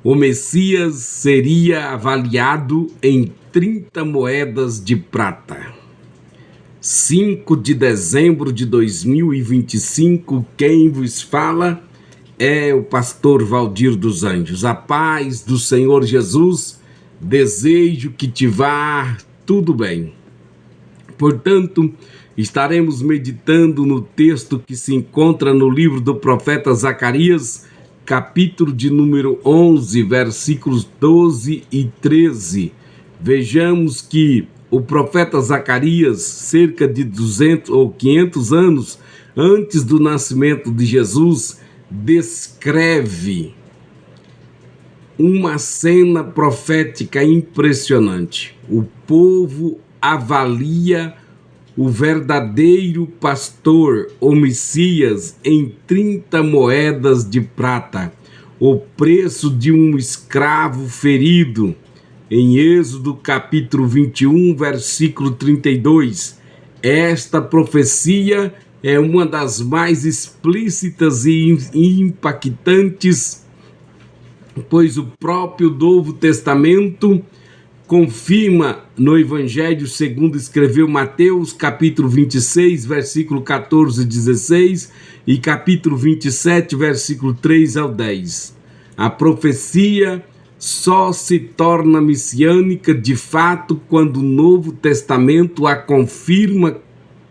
o Messias seria avaliado em 30 moedas de prata. 5 de dezembro de 2025, quem vos fala é o pastor Valdir dos Anjos. A paz do Senhor Jesus, desejo que te vá tudo bem. Portanto, estaremos meditando no texto que se encontra no livro do profeta Zacarias, capítulo de número 11, versículos 12 e 13. Vejamos que o profeta Zacarias, cerca de 200 ou 500 anos antes do nascimento de Jesus, descreve uma cena profética impressionante. O povo avalia o verdadeiro pastor, o Messias, em 30 moedas de prata, o preço de um escravo ferido. Em Êxodo capítulo 21, versículo 32, esta profecia é uma das mais explícitas e impactantes, pois o próprio Novo Testamento confirma no Evangelho segundo escreveu Mateus, capítulo 26, versículo 14 e 16, e capítulo 27, versículo 3 ao 10. A profecia só se torna messiânica de fato quando o Novo Testamento a confirma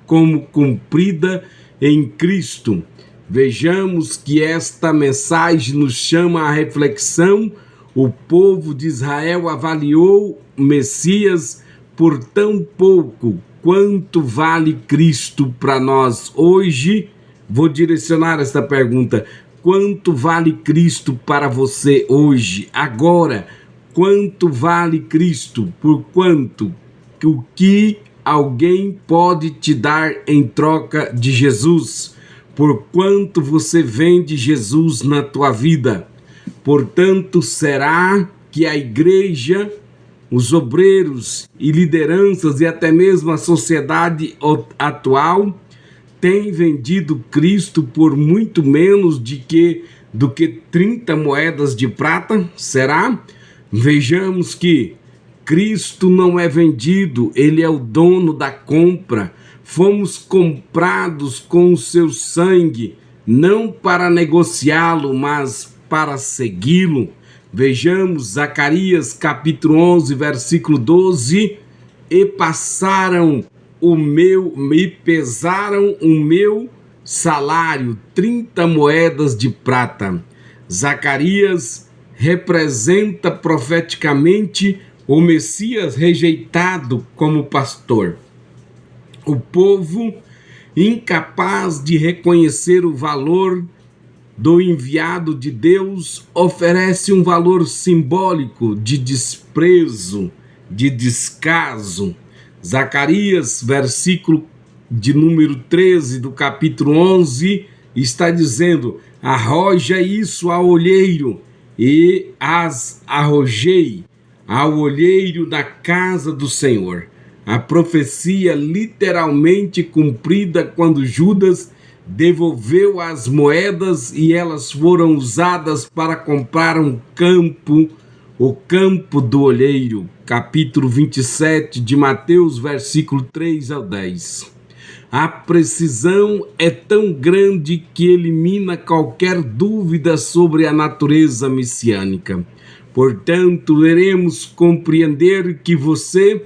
como cumprida em Cristo. Vejamos que esta mensagem nos chama à reflexão. O povo de Israel avaliou o Messias por tão pouco. Quanto vale Cristo para nós hoje? Vou direcionar esta pergunta. Quanto vale Cristo para você hoje, agora? Quanto vale Cristo? Por quanto? O que alguém pode te dar em troca de Jesus? Por quanto você vende Jesus na tua vida? Portanto, será que a igreja, os obreiros e lideranças e até mesmo a sociedade atual tem vendido Cristo por muito menos do que 30 moedas de prata? Será? Vejamos que Cristo não é vendido, ele é o dono da compra. Fomos comprados com o seu sangue, não para negociá-lo, mas para segui-lo. Vejamos Zacarias capítulo 11, versículo 12. E pesaram o meu salário, 30 moedas de prata. Zacarias representa profeticamente o Messias rejeitado como pastor. O povo, incapaz de reconhecer o valor do enviado de Deus, oferece um valor simbólico de desprezo, de descaso. Zacarias, versículo de número 13 do capítulo 11, está dizendo: arroja isso ao olheiro, e as arrojei ao olheiro da casa do Senhor. A profecia literalmente cumprida quando Judas devolveu as moedas e elas foram usadas para comprar um campo, o campo do olheiro. Capítulo 27 de Mateus, versículo 3 ao 10. A precisão é tão grande que elimina qualquer dúvida sobre a natureza messiânica. Portanto, iremos compreender que você,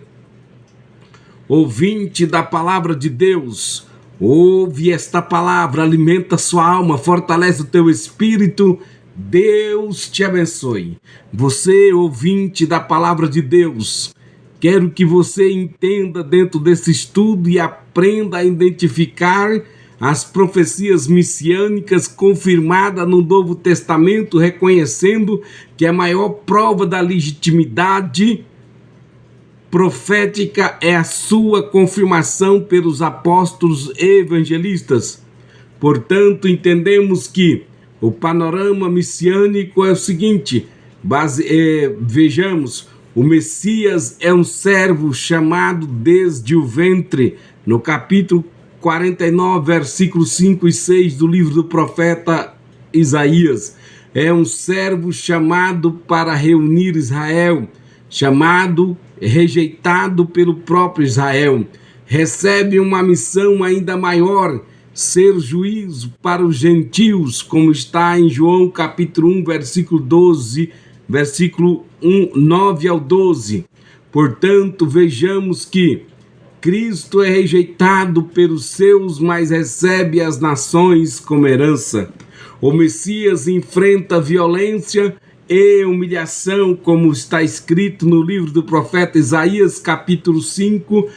ouvinte da palavra de Deus, ouve esta palavra, alimenta sua alma, fortalece o teu espírito. Deus te abençoe. Você, ouvinte da palavra de Deus, quero que você entenda dentro desse estudo e aprenda a identificar as profecias messiânicas confirmadas no Novo Testamento, reconhecendo que a maior prova da legitimidade profética é a sua confirmação pelos apóstolos e evangelistas. Portanto, entendemos que o panorama messiânico é o seguinte: vejamos, o Messias é um servo chamado desde o ventre, no capítulo 49, versículos 5 e 6 do livro do profeta Isaías. é um servo chamado para reunir Israel, chamado, rejeitado pelo próprio Israel. Recebe uma missão ainda maior, ser juízo para os gentios, como está em João capítulo 1, versículo 12, versículo 9 ao 12. Portanto, vejamos que Cristo é rejeitado pelos seus, mas recebe as nações como herança. O Messias enfrenta violência e humilhação, como está escrito no livro do profeta Isaías, capítulo 5,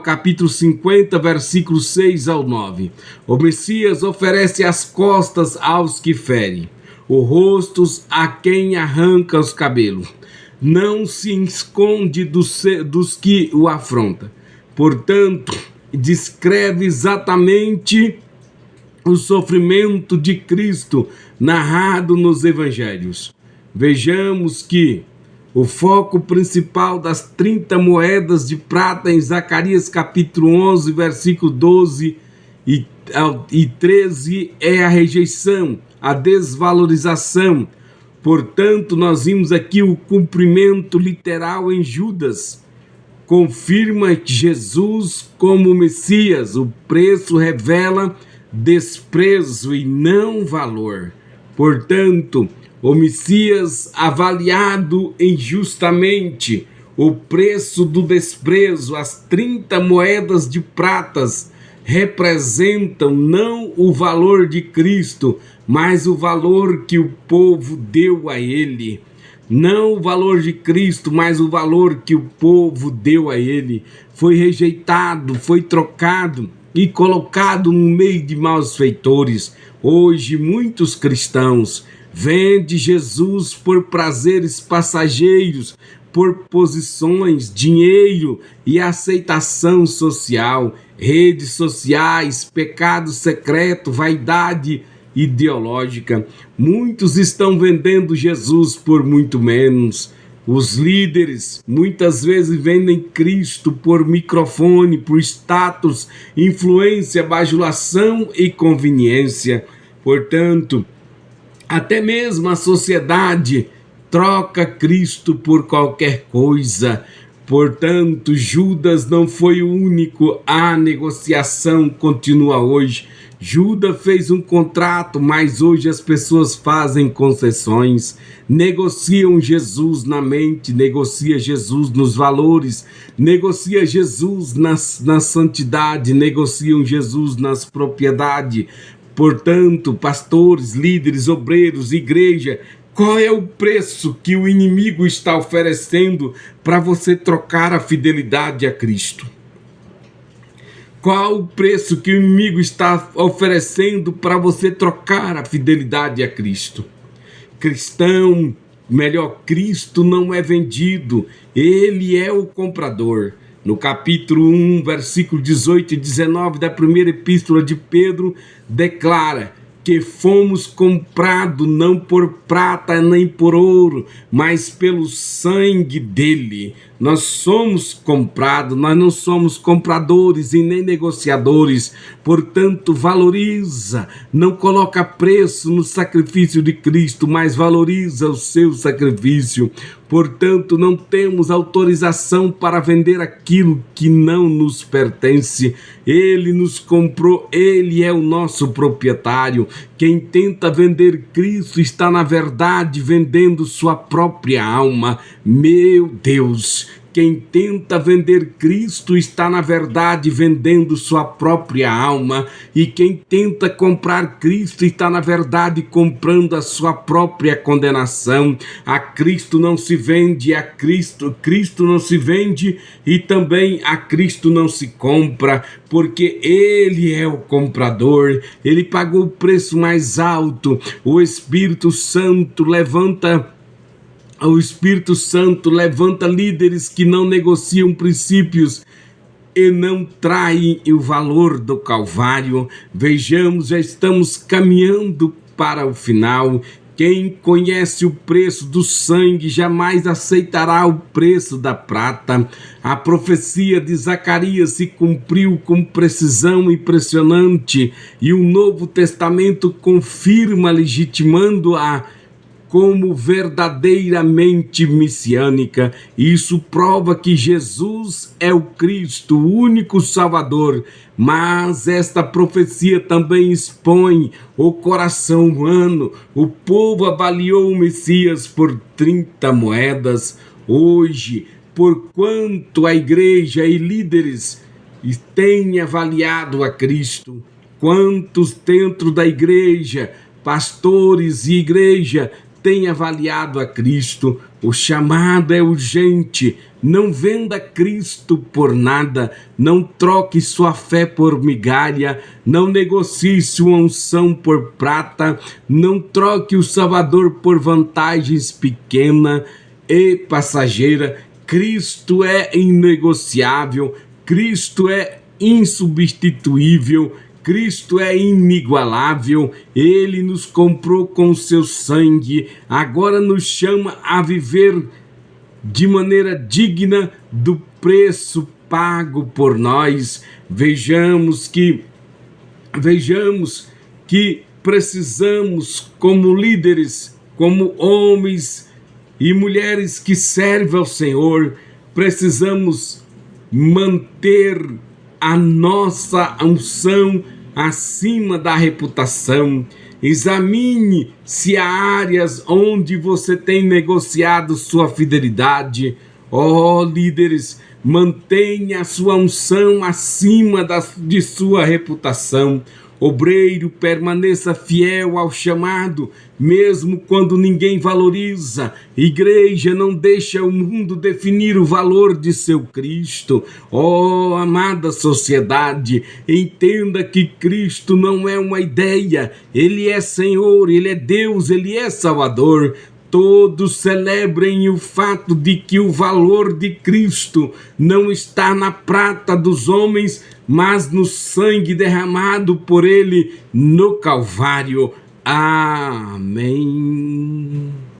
capítulo 50, versículos 6 ao 9. O Messias oferece as costas aos que ferem, os rostos a quem arranca os cabelos. Não se esconde dos que o afrontam. Portanto, descreve exatamente o sofrimento de Cristo narrado nos evangelhos. Vejamos que o foco principal das 30 moedas de prata em Zacarias capítulo 11, versículo 12 e 13 é a rejeição, a desvalorização. Portanto, nós vimos aqui o cumprimento literal em Judas. Confirma Jesus como Messias. O preço revela desprezo e não valor. Portanto, o Messias avaliado injustamente, o preço do desprezo, as 30 moedas de pratas representam não o valor de Cristo, mas o valor que o povo deu a ele. Não o valor de Cristo, mas o valor que o povo deu a ele. Foi rejeitado, foi trocado e colocado no meio de malfeitores. Hoje, muitos cristãos vendem Jesus por prazeres passageiros, por posições, dinheiro e aceitação social, redes sociais, pecado secreto, vaidade ideológica. Muitos estão vendendo Jesus por muito menos. Os líderes muitas vezes vendem Cristo por microfone, por status, influência, bajulação e conveniência. Portanto, até mesmo a sociedade troca Cristo por qualquer coisa. Portanto, Judas não foi o único. A negociação continua hoje. Judas fez um contrato, mas hoje as pessoas fazem concessões, negociam Jesus na mente, negociam Jesus nos valores, negociam Jesus na santidade, negociam Jesus nas propriedades. Portanto, pastores, líderes, obreiros, igreja, qual é o preço que o inimigo está oferecendo para você trocar a fidelidade a Cristo? Qual o preço que o inimigo está oferecendo para você trocar a fidelidade a Cristo? Cristão, melhor, Cristo não é vendido, ele é o comprador. No capítulo 1, versículo 18 e 19 da primeira epístola de Pedro, declara que fomos comprados não por prata nem por ouro, mas pelo sangue dele. Nós somos comprados, nós não somos compradores e nem negociadores. Portanto, valoriza, não coloca preço no sacrifício de Cristo, mas valoriza o seu sacrifício. Portanto, não temos autorização para vender aquilo que não nos pertence. Ele nos comprou, ele é o nosso proprietário. Quem tenta vender Cristo está, na verdade, vendendo sua própria alma. Meu Deus! Quem tenta vender Cristo está, na verdade, vendendo sua própria alma. E quem tenta comprar Cristo está, na verdade, comprando a sua própria condenação. A Cristo não se vende, Cristo não se vende e também a Cristo não se compra, porque Ele é o comprador. Ele pagou o preço mais alto. O Espírito Santo levanta líderes que não negociam princípios e não traem o valor do Calvário. Vejamos, já estamos caminhando para o final. Quem conhece o preço do sangue jamais aceitará o preço da prata. A profecia de Zacarias se cumpriu com precisão impressionante e o Novo Testamento confirma, legitimando-a como verdadeiramente messiânica. Isso prova que Jesus é o Cristo, o único Salvador. Mas esta profecia também expõe o coração humano. O povo avaliou o Messias por 30 moedas. Hoje, por quanto a igreja e líderes têm avaliado a Cristo? Quantos dentro da igreja, pastores e igreja, têm avaliado a Cristo? O chamado é urgente. Não venda Cristo por nada. Não troque sua fé por migalha. Não negocie sua unção por prata. Não troque o Salvador por vantagens pequenas e passageiras. Cristo é inegociável. Cristo é insubstituível. Cristo é inigualável. Ele nos comprou com seu sangue. Agora nos chama a viver de maneira digna do preço pago por nós. Vejamos que precisamos, como líderes, como homens e mulheres que servem ao Senhor, precisamos manter a nossa unção acima da reputação. Examine se há áreas onde você tem negociado sua fidelidade. Ó líderes, mantenha a sua unção acima de sua reputação. Obreiro, permaneça fiel ao chamado, mesmo quando ninguém valoriza. Igreja, não deixa o mundo definir o valor de seu Cristo. Oh, amada sociedade, entenda que Cristo não é uma ideia. Ele é Senhor, Ele é Deus, Ele é Salvador. Todos celebrem o fato de que o valor de Cristo não está na prata dos homens, mas no sangue derramado por Ele no Calvário. Amém.